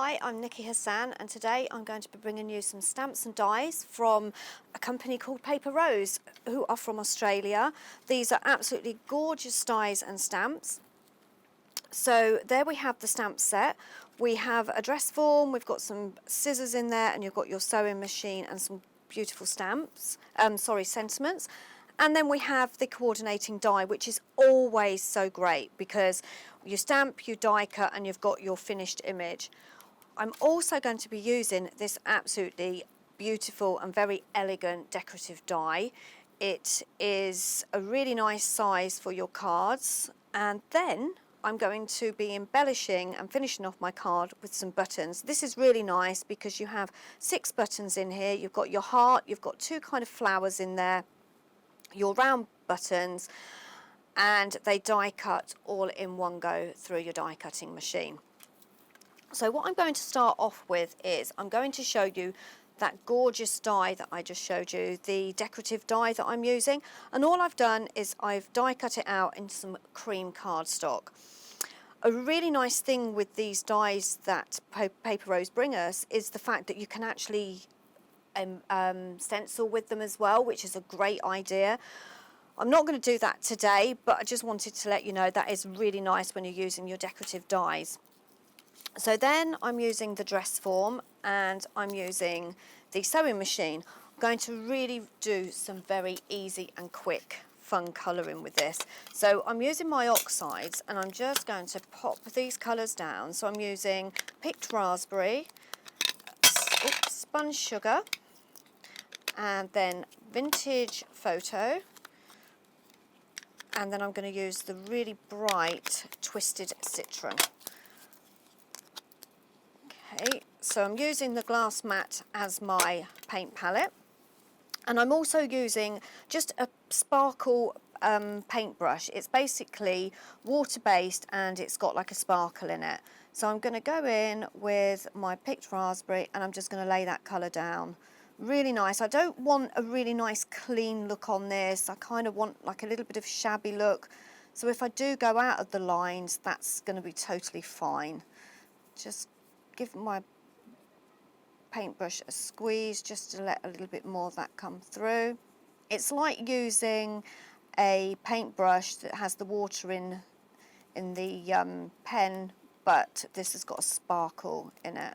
Hi, I'm Nikki Hassan, and today I'm going to be bringing you some stamps and dies from a company called Paper Rose, who are from Australia. These are absolutely gorgeous dies and stamps. So there we have the stamp set. We have a dress form, we've got some scissors in there, and you've got your sewing machine and some beautiful stamps, sentiments. And then we have the coordinating die, which is always so great because you stamp, you die cut, and you've got your finished image. I'm also going to be using this absolutely beautiful and very elegant decorative die. It is a really nice size for your cards, and then I'm going to be embellishing and finishing off my card with some buttons. This is really nice because you have 6 buttons in here. You've got your heart, you've got 2 kind of flowers in there, your round buttons, and they die cut all in one go through your die cutting machine. So what I'm going to start off with is I'm going to show you that gorgeous die that I just showed you, the decorative die that I'm using, and all I've done is I've die cut it out in some cream cardstock. A really nice thing with these dies that Paper Rose bring us is the fact that you can actually stencil with them as well, which is a great idea. I'm not going to do that today, but I just wanted to let you know that is really nice when you're using your decorative dies. So then I'm using the dress form and I'm using the sewing machine. I'm going to really do some very easy and quick fun colouring with this. So I'm using my oxides and I'm just going to pop these colours down. So I'm using picked raspberry, spun sugar, and then vintage photo, and then I'm going to use the really bright twisted citron. Okay, so I'm using the glass mat as my paint palette, and I'm also using just a sparkle paintbrush. It's basically water-based and it's got like a sparkle in it. So I'm going to go in with my picked raspberry and I'm just going to lay that colour down. Really nice. I don't want a really nice clean look on this. I kind of want like a little bit of shabby look. So if I do go out of the lines, that's going to be totally fine. Just give my paintbrush a squeeze just to let a little bit more of that come through. It's like using a paintbrush that has the water in the pen, but this has got a sparkle in it.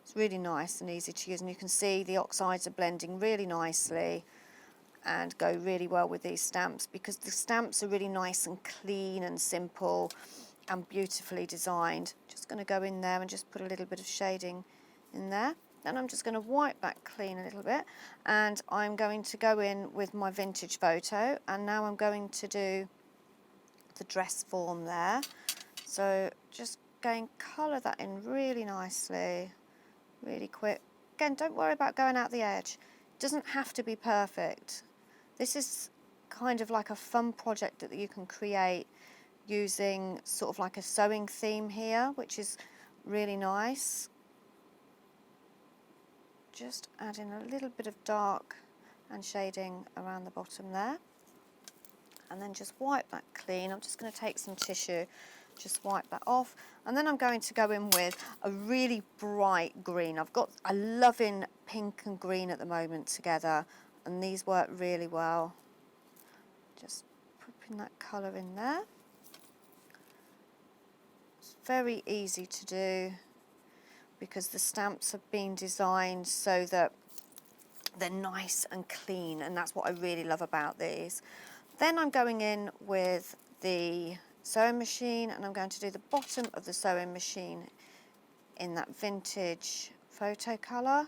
It's really nice and easy to use, and you can see the oxides are blending really nicely and go really well with these stamps because the stamps are really nice and clean and simple and beautifully designed. Just going to go in there and just put a little bit of shading in there. Then I'm just going to wipe that clean a little bit, and I'm going to go in with my vintage photo, and now I'm going to do the dress form there. So just going colour that in really nicely, really quick. Again, don't worry about going out the edge. It doesn't have to be perfect. This is kind of like a fun project that you can create using sort of like a sewing theme here, which is really nice. Just adding a little bit of dark and shading around the bottom there, and then just wipe that clean. I'm just going to take some tissue, just wipe that off, and then I'm going to go in with a really bright green. I'm loving pink and green at the moment together, and these work really well. Just popping that colour in there. It's very easy to do because the stamps have been designed so that they're nice and clean, and that's what I really love about these. Then I'm going in with the sewing machine and I'm going to do the bottom of the sewing machine in that vintage photo colour.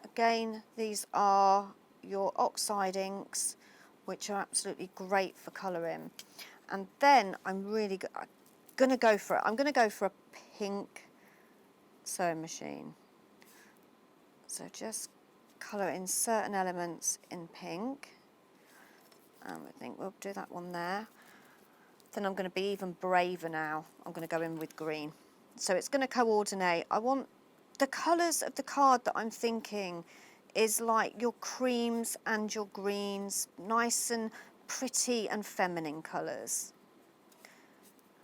Again, these are your oxide inks, which are absolutely great for colouring. And then I'm going to go for it. I'm going to go for a pink sewing machine. So just colour in certain elements in pink. I think we'll do that one there. Then I'm going to be even braver now. I'm going to go in with green. So it's going to coordinate. I want the colours of the card that I'm thinking is like your creams and your greens, nice and pretty and feminine colours.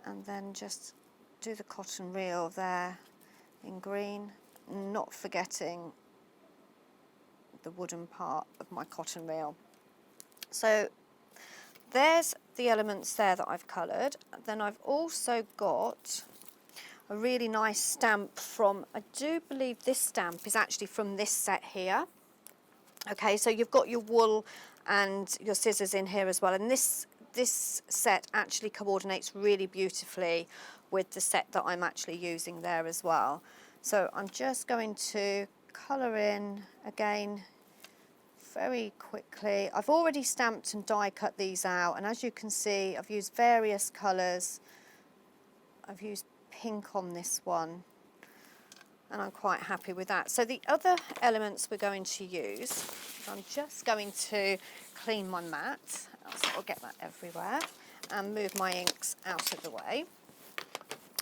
And then just do the cotton reel there in green, not forgetting the wooden part of my cotton reel. So there's the elements there that I've coloured. Then I've also got a really nice stamp from, I do believe this stamp is actually from this set here. Okay, so you've got your wool and your scissors in here as well, and this set actually coordinates really beautifully with the set that I'm actually using there as well. So I'm just going to colour in again very quickly. I've already stamped and die cut these out, and as you can see I've used various colours. I've used pink on this one and I'm quite happy with that. So the other elements we're going to use, I'm just going to clean my mat, else I'll get that everywhere, and move my inks out of the way.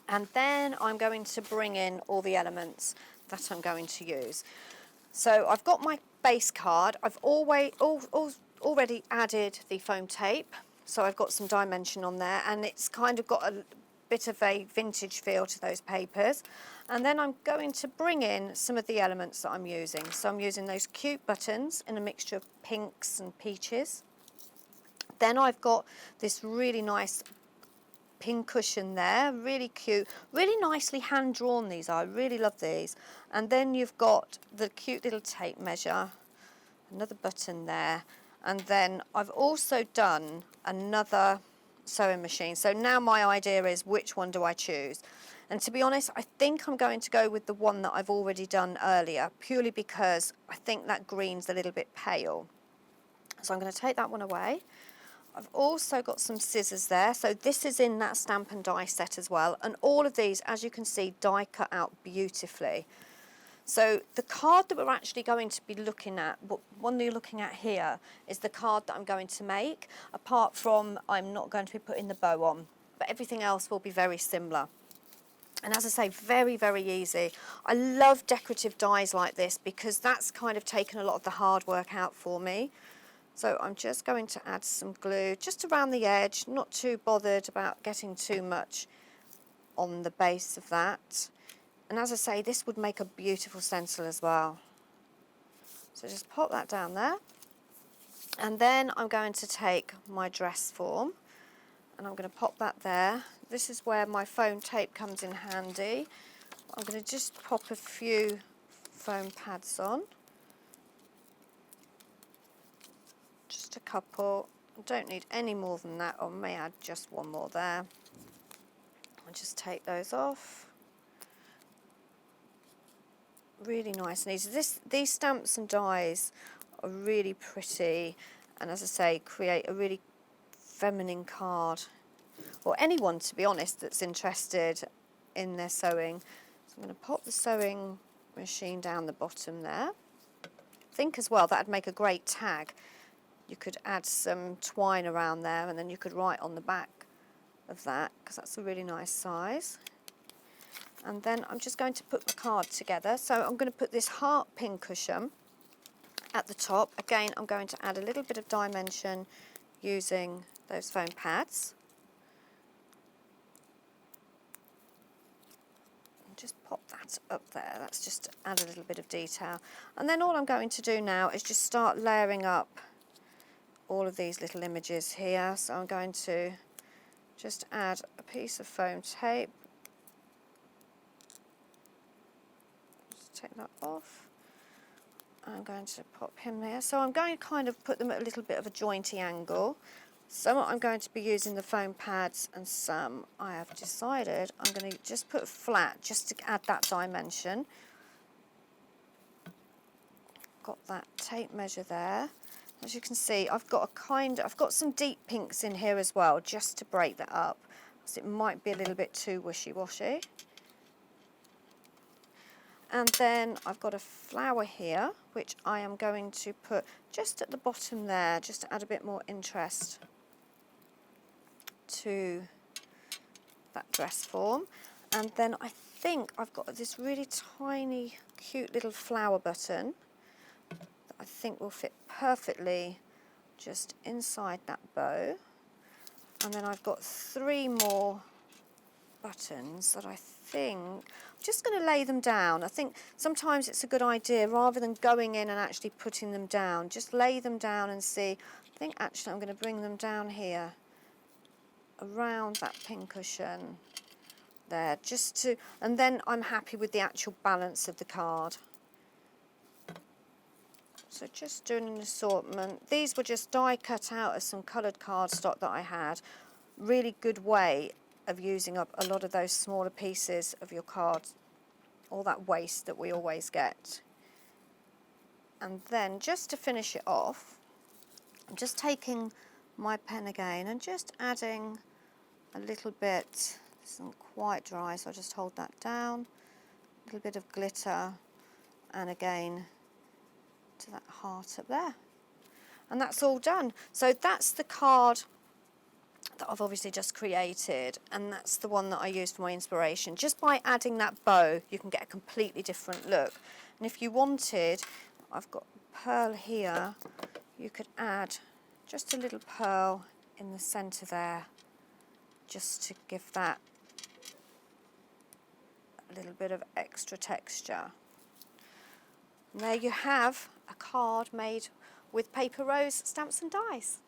And then I'm going to bring in all the elements that I'm going to use. So I've got my base card. I've already added the foam tape, so I've got some dimension on there, and it's kind of got a bit of a vintage feel to those papers. And then I'm going to bring in some of the elements that I'm using. So I'm using those cute buttons in a mixture of pinks and peaches. Then I've got this really nice pin cushion there, really cute, really nicely hand drawn these are, I really love these. And then you've got the cute little tape measure, another button there, and then I've also done another sewing machine. So now my idea is, which one do I choose? And to be honest, I think I'm going to go with the one that I've already done earlier, purely because I think that green's a little bit pale. So I'm going to take that one away. I've also got some scissors there, so this is in that stamp and die set as well, and all of these, as you can see, die cut out beautifully. So the card that we're actually going to be looking at, one that you're looking at here, is the card that I'm going to make, apart from I'm not going to be putting the bow on, but everything else will be very similar. And as I say, very, very easy. I love decorative dies like this because that's kind of taken a lot of the hard work out for me. So I'm just going to add some glue just around the edge, not too bothered about getting too much on the base of that. And as I say, this would make a beautiful stencil as well. So just pop that down there. And then I'm going to take my dress form and I'm going to pop that there. This is where my foam tape comes in handy. I'm going to just pop a few foam pads on. Just a couple. I don't need any more than that, or may add just one more there. I'll just take those off. Really nice and easy. These stamps and dies are really pretty, and as I say, create a really feminine card, or anyone, to be honest, that's interested in their sewing. So I'm going to pop the sewing machine down the bottom there. I think as well that'd make a great tag. You could add some twine around there, and then you could write on the back of that, because that's a really nice size. And then I'm just going to put the card together. So I'm going to put this heart pin cushion at the top. Again, I'm going to add a little bit of dimension using those foam pads. And just pop that up there. That's just to add a little bit of detail. And then all I'm going to do now is just start layering up all of these little images here. So I'm going to just add a piece of foam tape. Just take that off. I'm going to pop him there. So I'm going to kind of put them at a little bit of a jointy angle. Some I'm going to be using the foam pads, and some I have decided I'm going to just put flat just to add that dimension. Got that tape measure there. As you can see, I've got some deep pinks in here as well, just to break that up, because it might be a little bit too wishy-washy. And then I've got a flower here, which I am going to put just at the bottom there, just to add a bit more interest to that dress form. And then I think I've got this really tiny, cute little flower button that I think will fit perfectly just inside that bow. And then I've got 3 more buttons that I think, I'm just going to lay them down. I think sometimes it's a good idea, rather than going in and actually putting them down, just lay them down and see. I think actually I'm going to bring them down here, around that pincushion there, just to, and then I'm happy with the actual balance of the card. So just doing an assortment. These were just die cut out of some coloured cardstock that I had. Really good way of using up a lot of those smaller pieces of your cards, all that waste that we always get. And then just to finish it off, I'm just taking my pen again and just adding a little bit, this isn't quite dry, so I'll just hold that down, a little bit of glitter, and again to that heart up there. And that's all done. So that's the card that I've obviously just created, and that's the one that I used for my inspiration. Just by adding that bow, you can get a completely different look. And if you wanted, I've got pearl here, you could add just a little pearl in the centre there, just to give that a little bit of extra texture. And there you have a card made with paper, rose, stamps and dies.